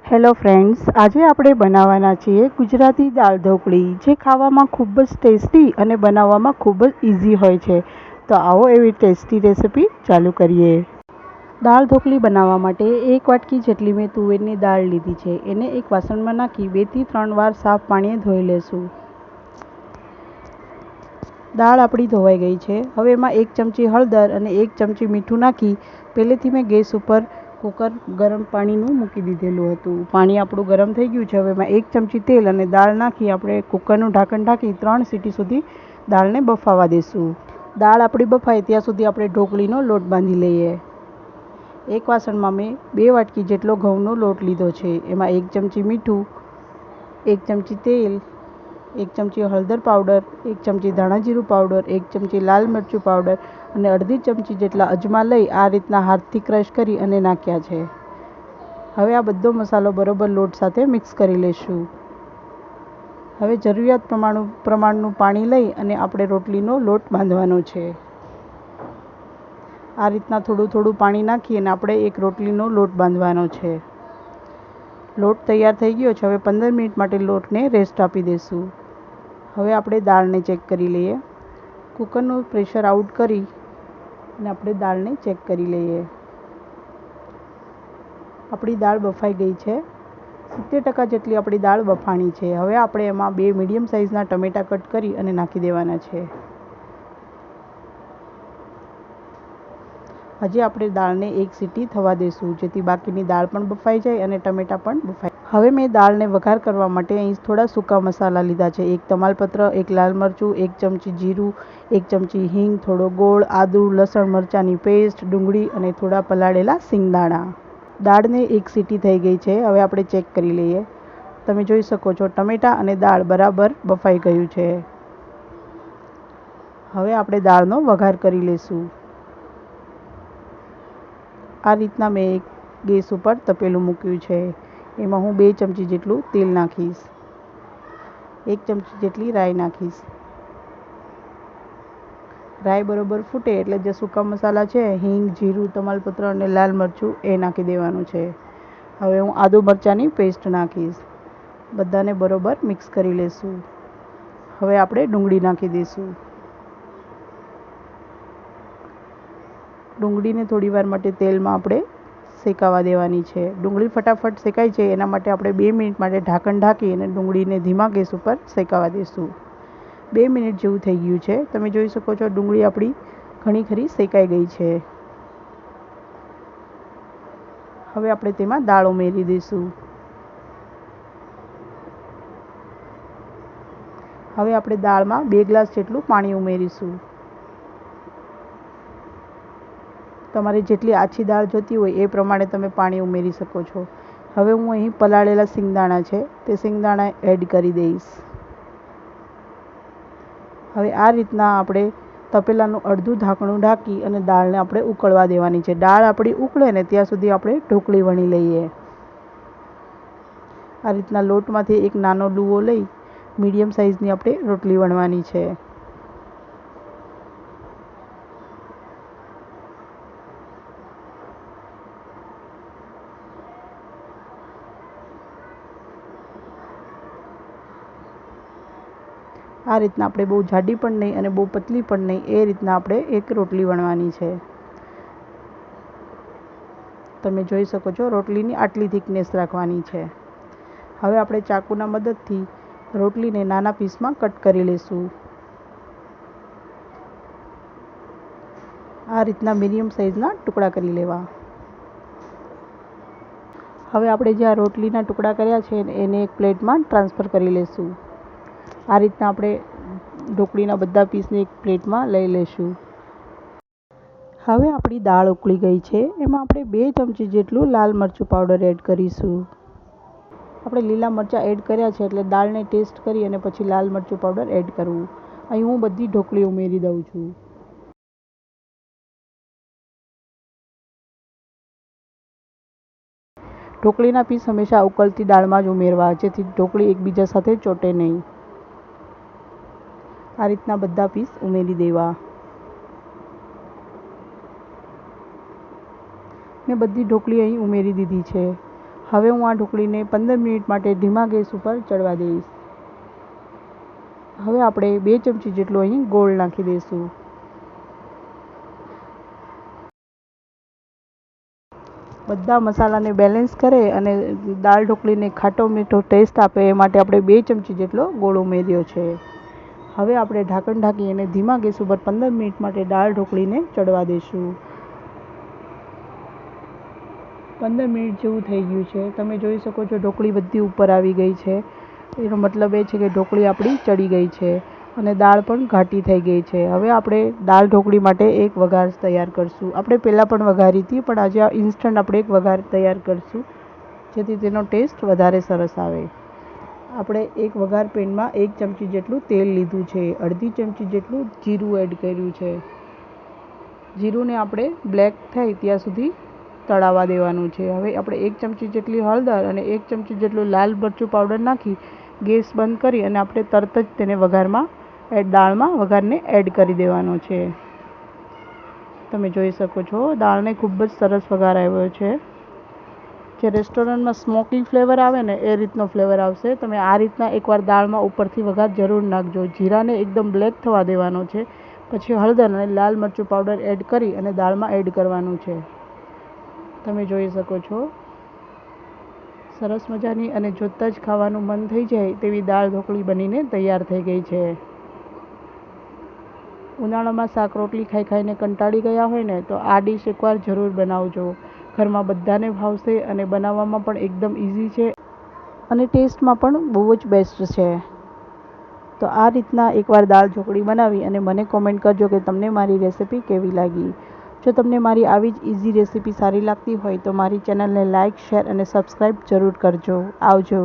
Hello friends, આજે આપણે બનાવવાના છીએ ગુજરાતી દાળ ઢોકળી, જે ખાવામાં ખૂબ જ ટેસ્ટી અને બનાવવામાં ખૂબ જ ઇઝી હોય છે. તો આવો એવી ટેસ્ટી રેસિપી ચાલુ કરીએ. દાળ ઢોકળી બનાવવા માટે 1 વાટકી જેટલી મેં તુવેરની દાળ લીધી છે. એને એક વાસણમાં નાખી 2 થી 3 વાર સાફ પાણીએ ધોઈ લેશું. દાળ આપણી ધોવાઈ ગઈ છે. હવે એમાં 1 ચમચી હળદર અને 1 ચમચી મીઠું નાખી પહેલેથી મેં ગેસ ઉપર કુકર ગરમ પાણીનું મૂકી દીધેલું હતું. પાણી આપણું ગરમ થઈ ગયું છે. હવે એમાં 1 ચમચી તેલ અને દાળ નાખી આપણે કુકરનું ઢાંકણ ઢાંકી 3 સીટી સુધી દાળને બફાવા દઈશું. દાળ આપણી બફાય ત્યાં સુધી આપણે ઢોકળીનો લોટ બાંધી લઈએ. એક વાસણમાં મેં 2 વાટકી જેટલો ઘઉંનો લોટ લીધો છે. એમાં 1 ચમચી મીઠું, 1 ચમચી તેલ, 1 ચમચી હળદર પાવડર, 1 ચમચી ધાણા જીરું પાવડર, 1 ચમચી લાલ મરચું પાવડર અને અડધી ચમચી જેટલા અજમા લઈ આ રીતના હાથથી ક્રશ કરી અને નાખ્યા છે. હવે આ બધો મસાલો બરોબર લોટ સાથે મિક્સ કરી લઈશું. હવે જરૂરિયાત પ્રમાણનું પાણી લઈ અને આપણે રોટલીનો લોટ બાંધવાનો છે. આ રીતના થોડું થોડું પાણી નાખી અને આપણે એક રોટલીનો લોટ બાંધવાનો છે. લોટ તૈયાર થઈ ગયો છે. હવે 15 મિનિટ માટે લોટને રેસ્ટ આપી દઈશું. હવે આપણે દાળને ચેક કરી લઈએ. કુકરનું પ્રેશર આઉટ કરી અને આપણે દાળને ચેક કરી લઈએ. આપણી દાળ બફાઈ ગઈ છે. 70% જેટલી આપણી દાળ બફાણી છે. હવે આપણે એમાં 2 મીડિયમ સાઇઝના ટમેટાં કટ કરી અને નાખી દેવાના છે. હજી આપણે દાળને 1 સીટી થવા દઈશું, જેથી બાકીની દાળ પણ બફાઈ જાય અને ટમેટાં પણ બફાઈ. હવે મેં દાળને વઘાર કરવા માટે અહીં થોડા સૂકા મસાલા લીધા છે. 1 તમાલપત્ર, 1 લાલ મરચું, 1 ચમચી જીરું, 1 ચમચી હિંગ, થોડો ગોળ, આદુ, લસણ મરચાંની પેસ્ટ, ડુંગળી અને થોડા પલાળેલા સિંગદાણા. દાળને 1 સીટી થઈ ગઈ છે. હવે આપણે ચેક કરી લઈએ. તમે જોઈ શકો છો ટમેટાં અને દાળ બરાબર બફાઈ ગયું છે. હવે આપણે દાળનો વઘાર કરી લઈશું. આ રીતના મેં એક ગેસ ઉપર તપેલું મૂક્યું છે. એમાં હું 2 ચમચી જેટલું તેલ નાખીશ. 1 ચમચી જેટલી રાઈ નાખીશ. રાઈ બરોબર ફૂટે એટલે જે સૂકા મસાલા છે હિંગ, જીરું, તમાલપત્ર અને લાલ મરચું એ નાખી દેવાનું છે. હવે હું આદુ મરચાંની પેસ્ટ નાખીશ. બધાને બરોબર મિક્સ કરી લઈશું. હવે આપણે ડુંગળી નાખી દઈશું. ડુંગળીને થોડીવાર માટે તેલમાં આપણે શેકાવા દેવાની છે. ડુંગળી ફટાફટ શેકાઈ જાય એના માટે આપણે 2 મિનિટ માટે ઢાંકણ ઢાંકી અને ડુંગળીને ધીમા ગેસ ઉપર શેકાવા દઈશું. 2 મિનિટ જેવું થઈ ગયું છે. તમે જોઈ શકો છો ડુંગળી આપણી ઘણી ખરી શેકાઈ ગઈ છે. હવે આપણે તેમાં દાળ ઉમેરી દઈશું. હવે આપણે દાળમાં 2 ગ્લાસ જેટલું પાણી ઉમેરીશું. તમારે જેટલી આછી દાળ જોતી હોય એ પ્રમાણે તમે પાણી ઉમેરી શકો છો. હવે હું અહીં પલાળેલા સિંગદાણા છે તે સિંગદાણા એડ કરી દઈશ. હવે આ રીતના આપણે તપેલાનું અડધું ઢાંકણું ઢાંકી અને દાળને આપણે ઉકળવા દેવાની છે. દાળ આપણી ઉકળે ને ત્યાં સુધી આપણે ઢોકળી વણી લઈએ. આ રીતના લોટમાંથી એક નાનો લુવો લઈ મીડિયમ સાઇઝની આપણે રોટલી વણવાની છે. આ રીતના આપણે બહુ જાડી પણ નહીં અને બહુ પતલી પણ નહીં, એ રીતના આપણે એક રોટલી વણવાની છે. તમે જોઈ શકો છો રોટલીની આટલી થિકનેસ રાખવાની છે. હવે આપણે ચાકુના મદદથી રોટલીને નાના પીસમાં કટ કરી લઈશું. આ રીતના મીડિયમ સાઇઝના ટુકડા કરી લેવા. હવે આપણે જે આ રોટલીના ટુકડા કર્યા છે એને એક પ્લેટમાં ટ્રાન્સફર કરી લઈશું. આ રીતના આપણે ઢોકળીના બધા પીસને એક પ્લેટમાં લઈ લઈશું. હવે આપણી દાળ ઉકળી ગઈ છે. એમાં આપણે 2 ચમચી જેટલું લાલ મરચું પાવડર એડ કરીશું. આપણે લીલા મરચાં એડ કર્યા છે એટલે દાળને ટેસ્ટ કરી અને પછી લાલ મરચું પાવડર એડ કરવું. અહીં હું બધી ઢોકળી ઉમેરી દઉં છું. ઢોકળીના પીસ હંમેશા ઉકળતી દાળમાં જ ઉમેરવા, જેથી ઢોકળી એકબીજા સાથે ચોંટે નહીં. આ રીતના બધા પીસ ઉમેરી દેવા. મેં બધી ઢોકળી અહીં ઉમેરી દીધી છે. હવે હું આ ઢોકળીને 15 મિનિટ માટે ધીમા ગેસ ઉપર ચડવા દઈશ. હવે આપણે 2 ચમચી જેટલું અહીં ગોળ નાખી દઈશું. બધા મસાલાને બેલેન્સ કરે અને દાળ ઢોકળીને ખાટો મીઠો ટેસ્ટ આપે એ માટે આપણે 2 ચમચી જેટલો ગોળ ઉમેર્યો છે. હવે આપણે ઢાંકણ ઢાંકી અને ધીમા ગેસ ઉપર 15 મિનિટ માટે દાળ ઢોકળીને ચડવા દઈશું. 15 મિનિટ જેવું થઈ ગયું છે. તમે જોઈ શકો છો ઢોકળી બધી ઉપર આવી ગઈ છે. એનો મતલબ એ છે કે ઢોકળી આપણી ચડી ગઈ છે અને દાળ પણ ઘાટી થઈ ગઈ છે. હવે આપણે દાળ ઢોકળી માટે એક વઘાર તૈયાર કરશું. આપણે પહેલાં પણ વઘારી હતી, પણ આજે ઇન્સ્ટન્ટ આપણે એક વઘાર તૈયાર કરશું જેથી તેનો ટેસ્ટ વધારે સરસ આવે. આપણે એક વઘાર પેનમાં 1 ચમચી જેટલું તેલ લીધું છે. અડધી ચમચી જેટલું જીરું એડ કર્યું છે. જીરુંને આપણે બ્લેક થાય ત્યાં સુધી તળાવવા દેવાનું છે. હવે આપણે 1 ચમચી જેટલી હળદર અને 1 ચમચી જેટલું લાલ મરચું પાવડર નાખી ગેસ બંધ કરી અને આપણે તરત જ તેને દાળમાં વઘારને એડ કરી દેવાનો છે. તમે જોઈ શકો છો દાળને ખૂબ જ સરસ વઘાર આવ્યો છે. જે રેસ્ટોરન્ટમાં સ્મોકી ફ્લેવર આવે ને એ રીતનો ફ્લેવર આવશે. તમે આ રીતના એકવાર દાળમાં ઉપરથી વઘાર જરૂર નાખજો. જીરાને એકદમ બ્લેક થવા દેવાનો છે. પછી હળદર અને લાલ મરચું પાવડર એડ કરી અને દાળમાં એડ કરવાનું છે. તમે જોઈ શકો છો સરસ મજાની અને જોતાં જ ખાવાનું મન થઈ જાય તેવી દાળ ઢોકળી બનીને તૈયાર થઈ ગઈ છે. ઉનાળામાં શાક રોટલી ખાઈ ખાઈને કંટાળી ગયા હોય ને તો આ ડીશ એકવાર જરૂર બનાવજો. ઘરમાં બધાને ભાવશે અને બનાવવામાં પણ એકદમ ઇઝી છે અને ટેસ્ટમાં પણ બહુ જ બેસ્ટ છે. તો આ રીતના એકવાર દાળ ઢોકળી બનાવી અને મને કોમેન્ટ કરજો કે તમને મારી રેસિપી કેવી લાગી. જો તમને મારી આવી જ ઇઝી રેસિપી સારી લાગતી હોય તો મારી ચેનલને લાઇક, શેર અને સબસ્ક્રાઈબ જરૂર કરજો. આવજો.